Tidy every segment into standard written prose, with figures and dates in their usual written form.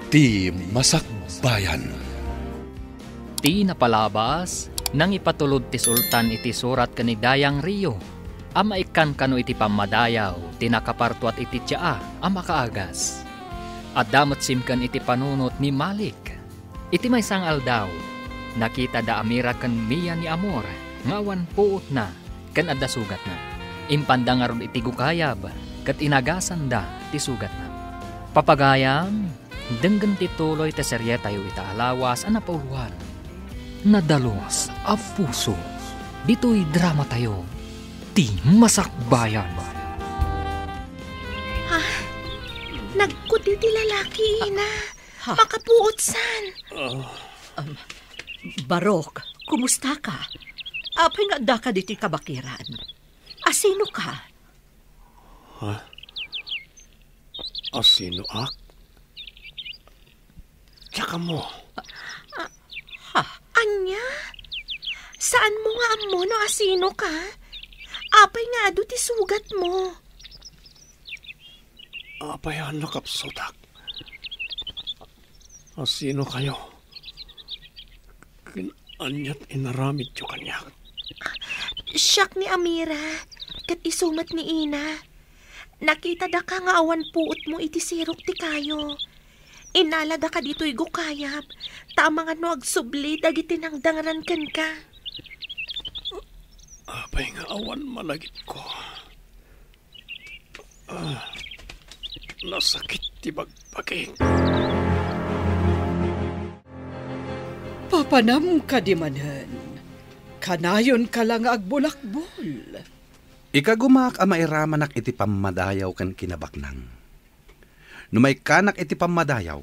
Ti Masakbayan. Ti napalabas, nang ipatulod ti sultan iti surat kani Dayang Rio. Ama ikan kano iti pamadayaw, tinakaparto at iti tiyaa, ama kaagas. At damot simkan iti panunot ni Malik. Iti may sang aldaw, nakita da Amira kan miya ni Amor, ngawan puot na, kan adda sugat na. Impanda nga ron iti gukayab, kat inagasan da ti sugat na. Papagayam, denggan ti tuloy ti serye tayo ita alawas anapauluan. Nadalos a puso, dito'y drama tayo, ti Masakbayan. Ha? Nagkuti ti lalaki na. Makapuotsan. Barok, kumusta ka? Apay nga da ka diti kabakiran. Asino ka? Ha? Asino ak? Tsaka mo. Anya? Saan mo nga amo no asino ka? Apay nga ado ti sugat mo. Apayan nakapsotak. Asino kayo? Kinanyat inaramid yung kanya. Siyak ni Amira, kat isumat ni Ina. Nakita da ka nga awan puot mo iti sirok ti kayo. Inalada ka dito'y gukayap. Tama nga no agsubli dagiti nang dangran kan ka. Apay nga awan malagip ko. Nasakit ti bagpaging. Papanam ka di manen. Kanayon ka lang agbulakbol. Ikagumak ama iramanak iti pamadayaw kan kinabaknang. Numay kanak iti pamadayaw,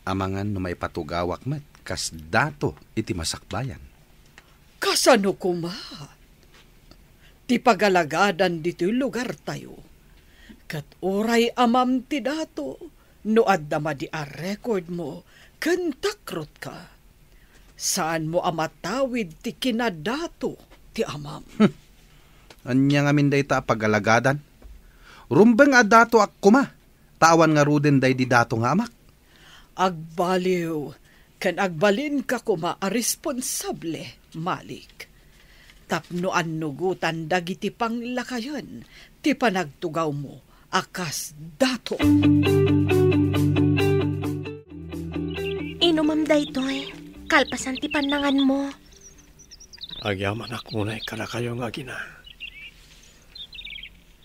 amangan numay patugawak met kas dato iti Masakbayan. Kasano kuma? Ti pagalagadan dito'y lugar tayo. Kat oray amam ti dato, no addama di a record mo, kentakrot ka. Saan mo amatawid ti kinadato ti amam? Anya nga minday ta pagalagadan. Rumbeng a dato ak kuma, tawan nga ruden day di dato nga amak. Agbaliw, kan agbalin ka kuma a responsable, Malik. Tapno annugutan dagiti panglakayon, ti panagtugaw mo, akas dato. Inumam daytoy, kalpasan ti panangan mo. Agyaman akunay kada kayo nga gina.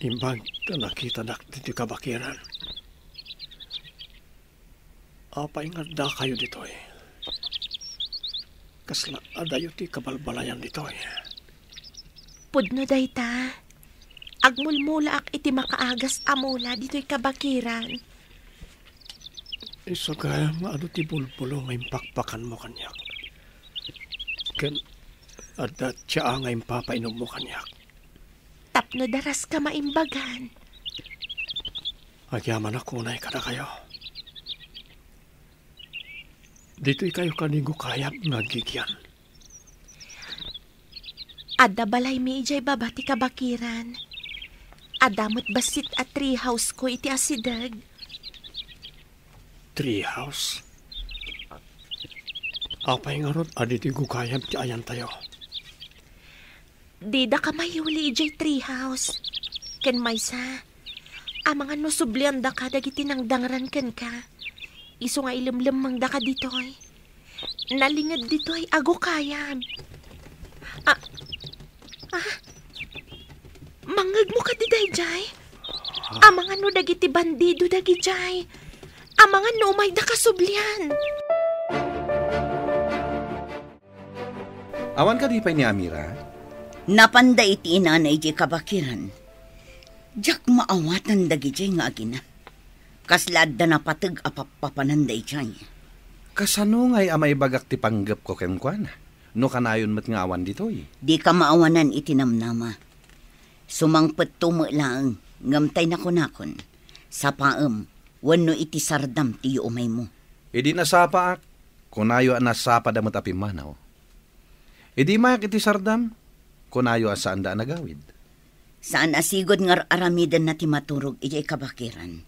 Imbang nakita dak dito kabakiran. Apay nga da kayo dito eh. Kasla adayo ti kabalbalayan dito eh. Pudno dayta. Agmulmula ak iti makaagas amula dito'y kabakiran. Isa kaya nga ano ti bulbulo nga impakpakan mo kanyak. Ken adat siya nga impapainom mo kanyak. Tapno daras ka maimbagan. Agyaman ako na kada kayo. Dito'y kayo kanigo kayap nga gigyan. Adda balay mi ijay babati kabakiran. Adamot basit at treehouse ko iti asidag. Treehouse? Apay nga ron, aditi gukayap ti ayan tayo. Di da ka mayuli ijay treehouse. Ken maysa, amang ano sublian da ka dagiti nang dangran ken ka. Iso nga ilimlimang da ka ditoy. Nalingad ditoy ago kayam. Mangag mo ka di dayjay. Amang ano dagiti bandido dagijay. Amang ano umay da kasublian. Awan ka di pa ni Amira? Napanda iti inanay di kabakiran. Diyak maawatan dagijay nga agina. Kaslad da napatag apapapananday dyan. Kasano nga'y amay bagak ti panggap ko kenkwana? No kanayon mat nga awan ditoy. Di ka maawanan itinamnama. Sumangpet tumo lang, ngamtay na kunakon. Sa paem, wano iti sardam ti umay mo. Idi nasapa ak, kunayo ang nasapa damot apimanaw. Idi mayak iti sardam, kunayo asaan da nagawid. Saan asigod nga aramidan na ti maturog ijay kabakiran.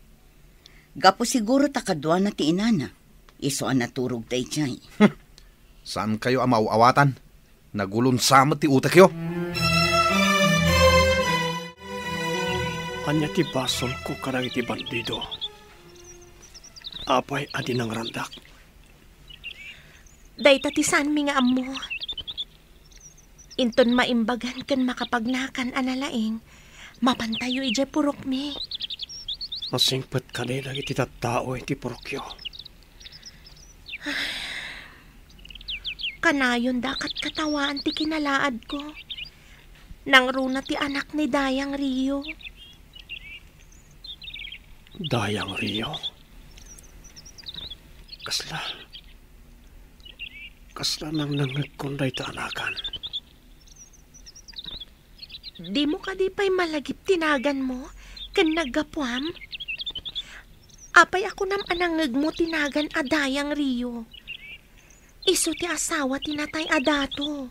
Gapo siguro takadwa na ti inana. Iso ang naturog day jay. Saan kayo ang mauawatan? Nagulon samot ti utak yo. Anya ti basol ko karang iti bandido. Apay adi ng randak. Day tatisan mi nga amo. Inton maimbagan kan makapagnakan analaing, mapantayo ije purok mi. Masingpet kanila iti tattao iti purokyo. Kanayon dakat katawaan ti kinalaad ko. Nang runa ti anak ni Dayang Rio. Dayang Rio. Kasla nang nangagkunday ta anakan. Di mo ka di pa'y malagip tinagan mo, kan naggapuam? Apay ako nam anangag mo tinagan a Dayang Rio. Iso ti asawa tinatay adato.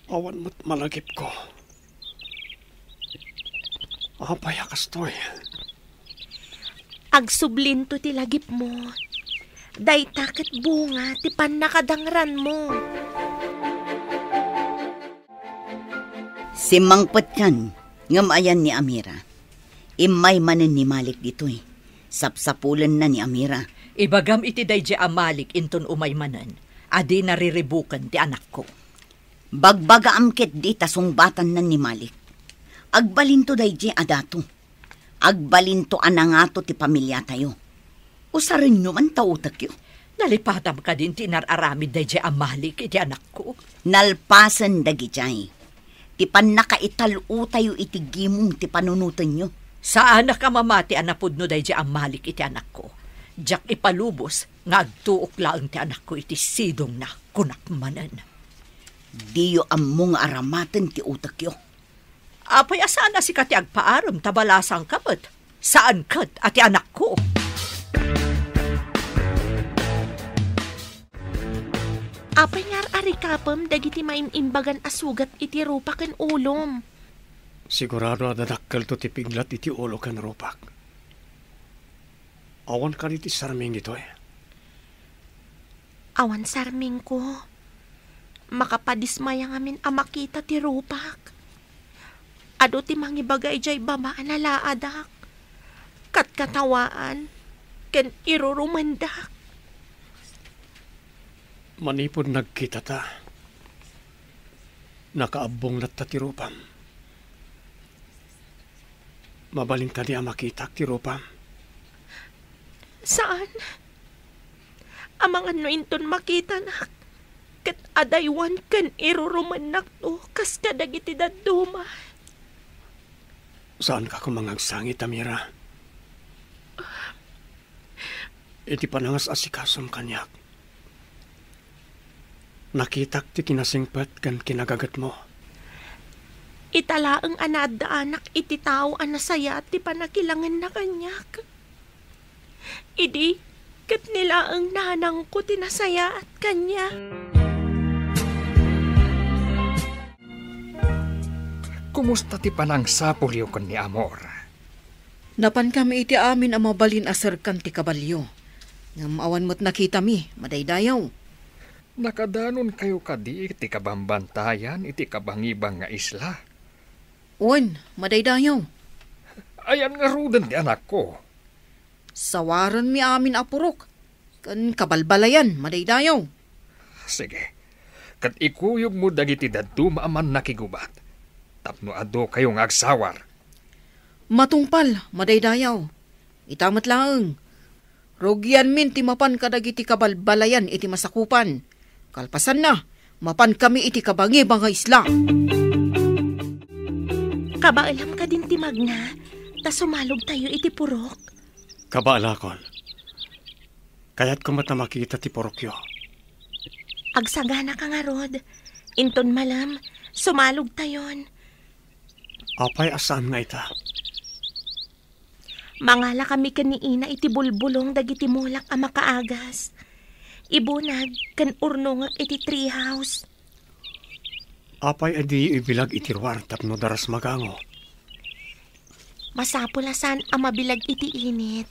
Awan mo't malagip ko. Apay akastoy. Agsublinto ti lagip mo. Day takit bunga ti panakadangran mo. Si Mangpet kan, ngam ayan ni Amira. Imay manen ni Malik dito'y. Sapsapulan na ni Amira. Ibagam iti dayjay amalik inton umay manen. Adi nariribukan ti anak ko. Bagbaga amket di tasungbatan na ni Malik. Agbalinto dayjay adato. Agbalinto anangato ti pamilya tayo. Usarin nyo man tautak yo. Nalipatam ka din tinararamid dayjay amalik iti anak ko. Nalpasan dagijay. Ti pan nakaital-u tayo iti gimong ti panunutan nyo. Saan na kamamati anapod no dayjay amalik iti anak ko. Diyak ipalubos nga agtuok laang ti anak ko iti sidong na kunakmanan. Diyo among aramatan ti utak yo. Apay asaan na si kati agpaaram tabalasang kapat. Saan kat ati anak ko? Apay ngar arikapam dagiti maimimbagan asugat iti rupak ken ulom. Sigurado adadakkel to ti piglat iti ulo ken rupak. Awan ka iti sarming dito eh. Awan sarming ko. Makapadismaya ngamin amakita ti rupak. Ado ti mangibagay jay bamaan na laadak. Katkatawaan. Ken irurumandak. Manipod nagkita ta. Nakaabong na tatirupam. Mabaling ta di makita tirupam. Saan? Amang ano inton makita nak. Kat adaywan kan irurumanak to. Kas kadagiti daduma. Saan ka kumangagsangit, Amira? Iti panangas asikasam kanyak. Nakitak ti kinasingpet kan kinagagat mo. Italaang anad anak iti tao anasaya ti panakilangan na kanyak. Idi, kat nila ang nanang ko tinasaya at kanya. Kumusta ti panang sapulyo kon ni Amor? Napan kami iti amin ang mabalin asarkan ti kabalyo. Ngam awan mo't nakita mi, madaydayaw. Nakadanon kayo kadi iti kabambantayan iti kabangibang nga isla. Uwan, madaydayaw. Ayan nga rudan ti anak ko. Sawaran mi amin apurok. Kan kabalbalayan, madaydayaw. Sige, kat ikuyog mo dagiti daduma aman nakigubat. Tapno ado kayong agsawar. Matungpal, madaydayaw. Itamat lang. Rogyan min ti mapan kadagiti kabalbalayan iti masakupan. Kalpasan na, mapan kami iti kabangibang nga isla. Kabaalam ka din ti magna, ta sumalog tayo iti purok. Kabaalakon. Kaya't kumata makita ti porokyo. Agsagana ka nga rod. Inton malam, sumalog tayon. Apay asaan nga ita? Mangala kami kaniina iti bulbulong dagiti mulak a makaagas. Ibunag kan urnong iti treehouse. Apay adi ibilag iti ruar tapno daras magango. Masapulasan ang mabilag iti init.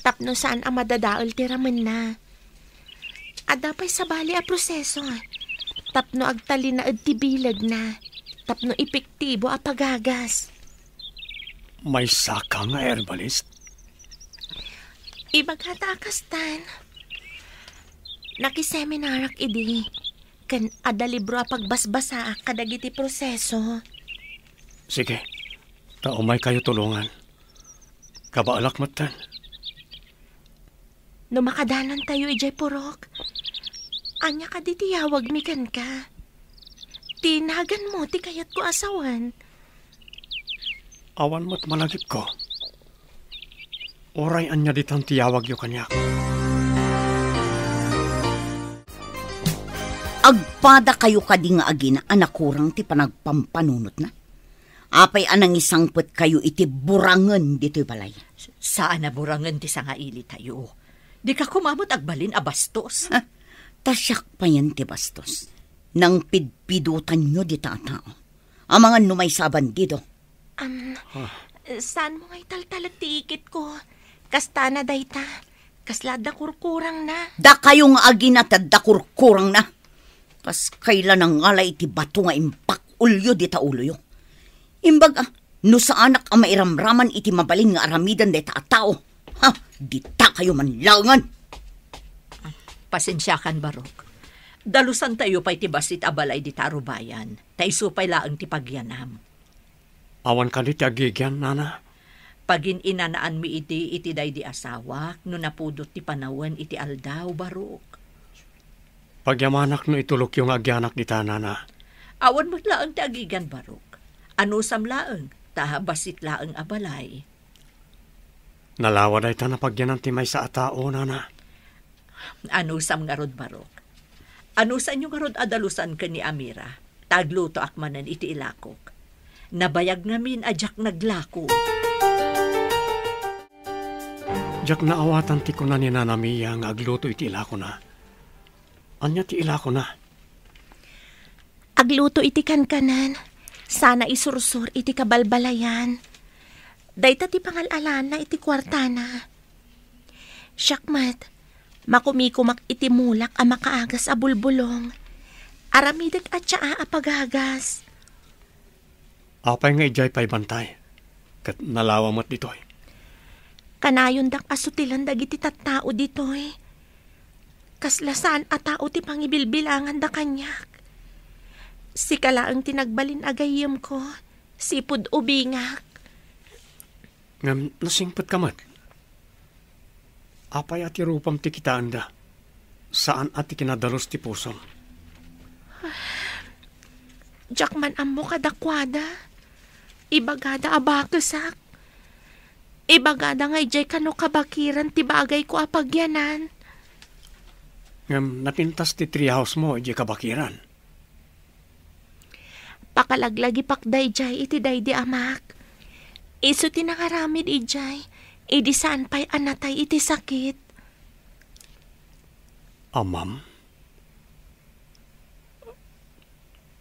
Tapno saan ang madadaol ti ramen na. Adapay sa bali a proseso. Tapno agtali na ti bilag na. Tapno epektibo a pagagas. May saka nga herbalist? Ibaghatakastan. Nakiseminarak idi. Kan adalibro a pagbasbasa kadagiti proseso. Sige, taumay kayo tulungan. Kabaalak matan. No makadanan tayo ijay purok, anya ka di tiyawag mikan ka. Tinagan mo ti kayat ko asawan. Awan mo't malagip ko. Oray anya ditang tiyawag yu kanyak. Agpada kayo kadi nga agina anakurang ti panagpampanunot na. Apay anang isang put kayo iti burangan dito'y balay. Saan na burangan ti sangaili tayo? Di ka kumamot agbalin a bastos. Tasyak pa yan ti bastos. Nang pidpidutan nyo di tatao. Amangan numay saban dito. Saan mo ngay taltalag ti ikit ko? Kasta na dayta. Kaslada kurkurang na. Da kayo nga agina tadda kurkurang na. Kas kailan ang ngalay ti bato nga impak ulyo di taulo yo. Imbag no sa anak ang mairamraman iti mabalin nga aramidan de tao. Ha, di ta kayo manlangan. Pasensyakan, Barok. Dalusan tayo pa'y tibasit abalay di tarubayan. Taisupay laang ti pagyanam. Awan ka di agigyan, nana. Pagin inanaan mi iti day di asawak, no napudot ti panawan iti aldaw, Barok. Pagyamanak no itulok yung agyanak di ta, nana. Awan mo't laang ti agigan, Barok. Ano sam laang, tahabasit laang abalay. Nalawa day ta na pagyanan ti may sa atao, nana. Ano sam nga rod, Barok? Ano sa inyo nga rod adalusan ka ni Amira? Tagluto akmanan iti ilakok. Nabayag ngamin ajak naglako. Jak naawatan ti ko na ni Nana Mia nga agluto iti ilako na. Anya ti ilako na? Agluto iti kankanan. Sana isursur iti kabalbalayan. Dayta ti pangalalan na iti kwartana. Syakmat, makumikumak iti mulak a makaagas a bulbulong. Aramidag at siya a pagagas. Apay nga ijay pa'y bantay. Kat nalawa mo't ditoy. Kanayon dak asutilan dagiti tattao ditoy. Kaslasan a tao ti pangibilbilangan da kanyak. Si kalaang tinagbalin agayim ko, sipud ubingak. Ngam nasingpat ka mat. Apay ati rupam ti kitaan da. Saan ati kinadalos ti pusom? Jakman ammo kadakwada. Ibagada abakesak. Ibagada nga ijay kano kabakiran ti bagay ko apagyanan. Ngam napintas ti treehouse mo ijay kabakiran. Pakalaglagi pakday jay iti day di amak. Iso tinangaramid ijay. Idi saan pa'y anatay iti sakit. Amam?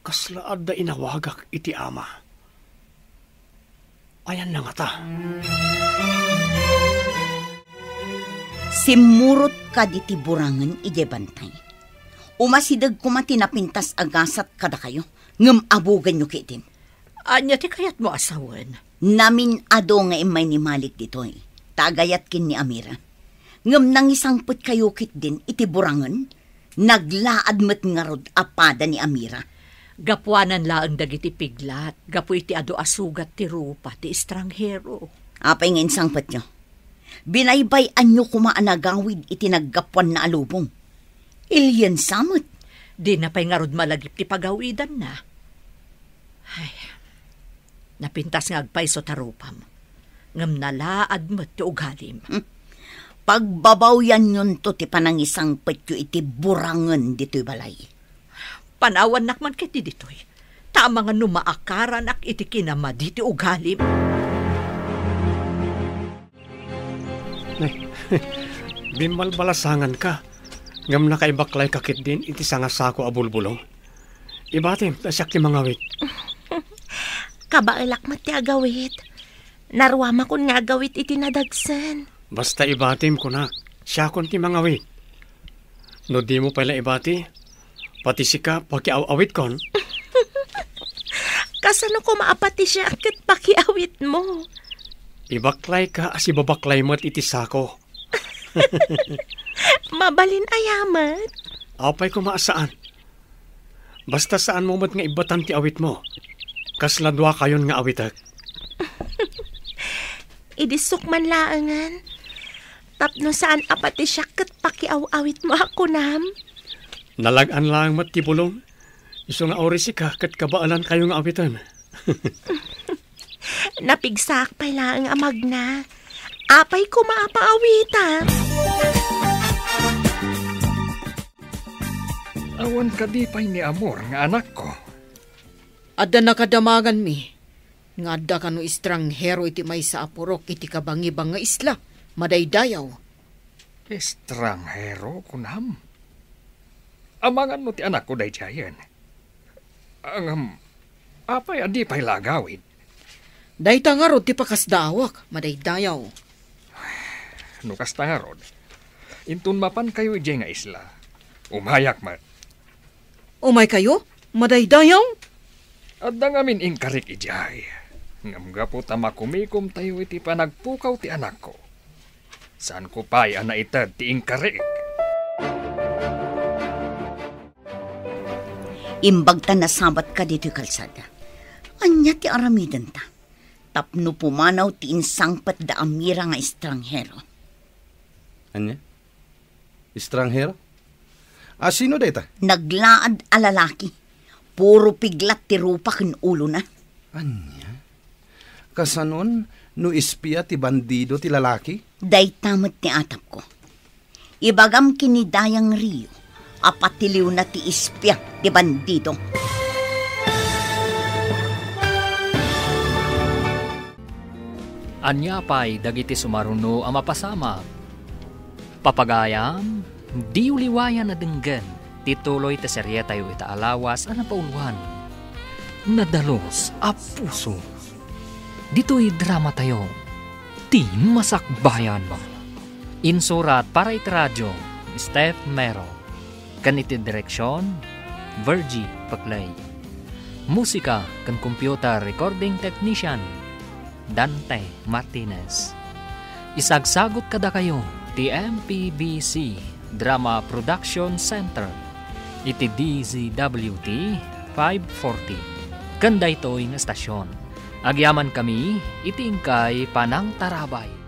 Kaslaad da inawagak iti ama. Ayan na nga ta. Simurot ka diti burangan ije bantay. Umasidag kumati napintas agasat kada kayo. Ngam abugan nyo kitin. Anya ti kayat mo asawan? Namin ado nga imay ni Malik ditoy. Tagayat kin ni Amira. Ngam nang isang put kayo kit din iti burangan. Naglaad met nga rod apada ni Amira. Gapuanan laang dagiti piglat. Gapu iti ado asugat ti rupa ti estranghero. Apay nga isang put nyo. Binaybayan nyo kumaanagawid iti naggapuan na alubong. Ilyan samot. Di na pa'y nga rod malagip ti pagawidan na. Ay, napintas nga agpay so tarupam. Ngam nalaad mo't ti ugalim. Pagbabawyan yun to ti panangisang petyo iti burangan dito'y balay. Panawan nakman kiti dito'y. Tama nga numaakaran ak iti kinama di ti ugalim. Bimalbalasangan ka. Ngam nakaibaklay kakit din iti sangasako abulbulong. Ibatim, tasyak ti mga wit. Kabailak mat ti agawit. Narwama kun nga gawit iti nadagsan. Basta ibatim ko na. Siya kon ti mangawit. No di mo pala ibati, pati sika pakiawit kon. Kasano ko maapati siya kat pakiawit mo? Ibaklay ka as ibabaklay mo't iti sako. Mabalin ayamat. Apay ko maasaan. Basta saan mo mat nga ibatan ti awit mo. Kasladwa kayon nga awitak. Idisok man laangan. Tapno saan apati siya kat pakiawit mo ako nam? Nalagan lang mat ti bulong. Iso nga orisi ka kat kabaalan kayo nga awitan. Napigsak pa lang amag na. Apay ko maapaawitan. Awan ka di pa'y ni Amor nga anak ko. Adda nakadamagan mi. Nga adda ka no estranghero iti may sa apurok iti kabangibang nga isla. Madaydayaw. Estranghero kunam. Amangan mo ti anak ko day tiyayan. Ang apay adi pa'y lagawid. Dayta nga rod ti pakasdawak. Madaydayaw. Nukas ta nga rod. Intun mapan kayo ijay nga isla. Umayak mat. Umay kayo? Madaydayaw? Adda ngamin inkarik ijay. Ngamga po tamakumikom tayo iti panagpukaw ti anak ko. Saan ko pa'y anaitad ti inkarik? Imbag ta nasabat ka dito kalsada. Anya ti aramidan ta. Tapno pumanaw ti insangpat da Amira nga estranghero. Anya? Estranghero? Sino dayta? Naglaad a lalaki. Puro piglat ti rupa ken ulo na. Anya? Kasanon, no ispia ti bandido ti lalaki? Daytamot ti atap ko. Ibagam kinidayang Rio. Apatiliw na ti ispya ti bandido. Anya pa'y dagiti sumaruno ang mapasama. Papagayam, di uliwayan na denggan, tituloy ta serye tayo ita alawas ang napauluhan. Nadalos a puso. Dito'y drama tayo. Di masakbayan mo. Insurat para iti radyo, Steph Mero. Kaniti direksyon, Virgie Paclay. Musika kan computer recording technician, Dante Martinez. Isagsagot kada kayo ti MPBC Drama Production Center iti DZWT 540 kanda ito'y nga stasyon. Agyaman kami iti ingkay Panang Tarabay.